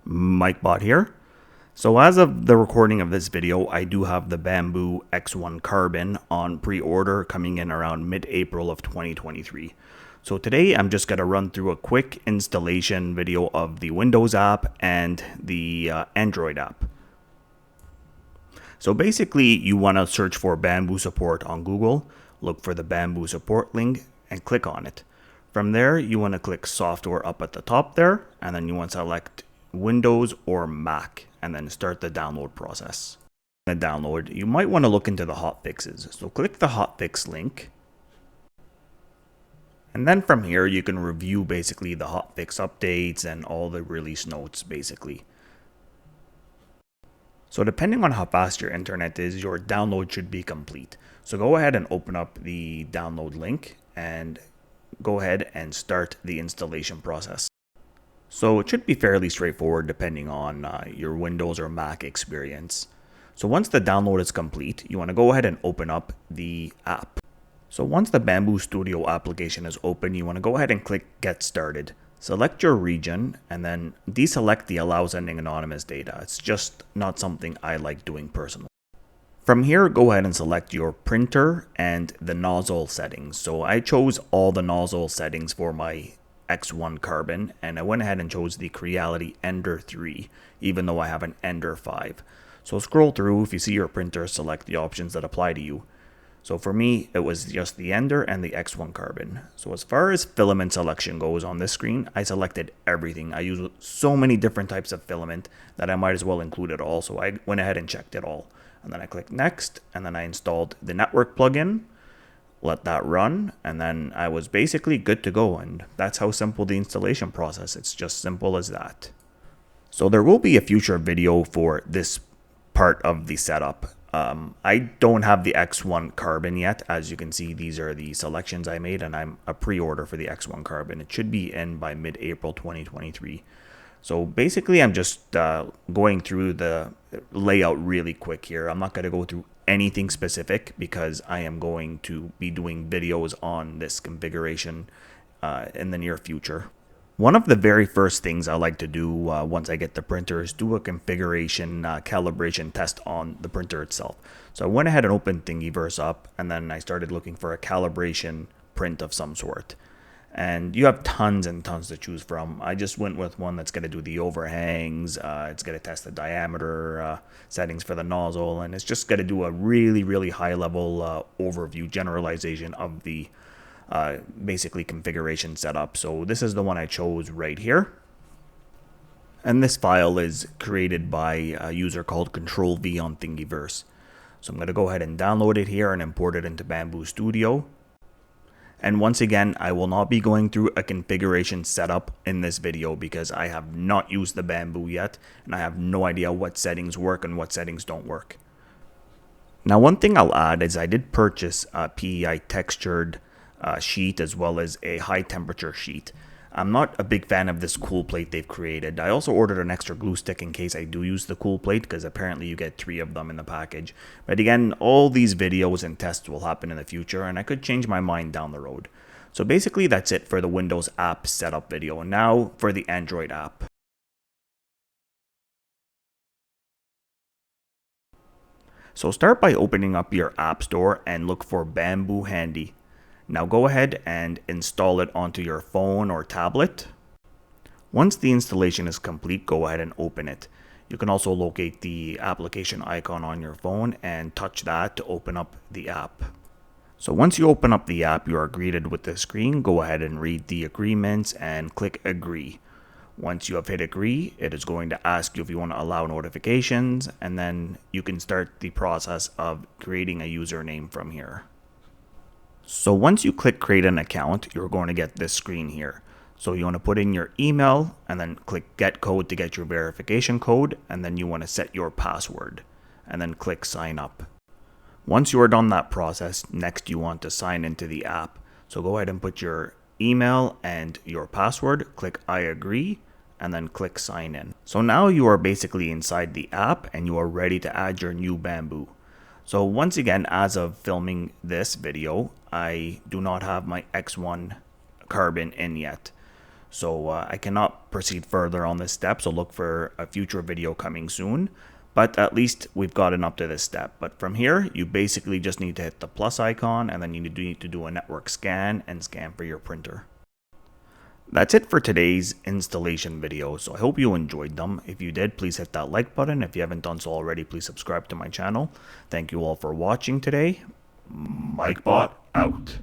Mike Bot here. So as of the recording of this video, I do have the Bambu X1 Carbon on pre-order coming in around mid-April of 2023. So today I'm just going to run through a quick installation video of the Windows app and the Android app. So basically you want to search for Bambu support on Google, look for the Bambu support link and click on it. From there you want to click software up at the top there, and then you want to select Windows or Mac and then start the download process. The download, you might want to look into the hotfixes. So click the hotfix link. And then from here you can review basically the hotfix updates and all the release notes basically. So depending on how fast your internet is, your download should be complete. So go ahead and open up the download link and go ahead and start the installation process. So it should be fairly straightforward depending on your Windows or Mac experience. So once the download is complete, you want to go ahead and open up the app. So once the Bambu Studio application is open, you want to go ahead and click Get Started. Select your region and then deselect the Allow Sending Anonymous Data. It's just not something I like doing personally. From here, go ahead and select your printer and the nozzle settings. So I chose all the nozzle settings for my X1 Carbon, and I went ahead and chose the Creality Ender 3, even though I have an Ender 5. So scroll through. If you see your printer, select the options that apply to you. So for me, it was just the Ender and the X1 Carbon. So as far as filament selection goes on this screen, I selected everything. I use so many different types of filament that I might as well include it all. So I went ahead and checked it all. And then I clicked Next, and then I installed the network plugin. Let that run, and then I was basically good to go, and that's how simple the installation process. It's just simple as that. So there will be a future video for this part of the setup. I don't have the X1 Carbon yet. As you can see, these are the selections I made, and I'm a pre-order for the X1 Carbon. It should be in by mid-April 2023. So basically I'm just going through the layout really quick here. I'm not going to go through anything specific because I am going to be doing videos on this configuration in the near future. One of the very first things I like to do once I get the printer is do a configuration calibration test on the printer itself. So I went ahead and opened Thingiverse up, and then I started looking for a calibration print of some sort. And you have tons and tons to choose from. I just went with one that's going to do the overhangs. It's going to test the diameter settings for the nozzle, and it's just going to do a really high level overview generalization of the basically configuration setup. So this is the one I chose right here. And this file is created by a user called Control V on Thingiverse. So I'm going to go ahead and download it here and import it into Bambu Studio. And once again, I will not be going through a configuration setup in this video because I have not used the Bambu yet, and I have no idea what settings work and what settings don't work. Now, one thing I'll add is I did purchase a PEI textured sheet as well as a high temperature sheet. I'm not a big fan of this cool plate they've created. I also ordered an extra glue stick in case I do use the cool plate, because apparently you get 3 of them in the package. But again, all these videos and tests will happen in the future, and I could change my mind down the road. So basically that's it for the Windows app setup video. And now for the Android app. So start by opening up your app store and look for Bambu Handy. Now go ahead and install it onto your phone or tablet. Once the installation is complete, go ahead and open it. You can also locate the application icon on your phone and touch that to open up the app. So once you open up the app, you are greeted with the screen. Go ahead and read the agreements and click Agree. Once you have hit Agree, it is going to ask you if you want to allow notifications, and then you can start the process of creating a username from here. So once you click create an account, you're going to get this screen here. So you want to put in your email and then click get code to get your verification code, and then you want to set your password and then click sign up. Once you are done that process, next you want to sign into the app. So go ahead and put your email and your password, click I agree, and then click sign in. So now you are basically inside the app and you are ready to add your new Bambu. So once again, as of filming this video, I do not have my X1 Carbon in yet. So I cannot proceed further on this step, so look for a future video coming soon. But at least we've gotten up to this step. But from here, you basically just need to hit the plus icon, and then you need to do a network scan and scan for your printer. That's it for today's installation video, so I hope you enjoyed them. If you did, please hit that like button. If you haven't done so already, please subscribe to my channel. Thank you all for watching today. MikeBot out.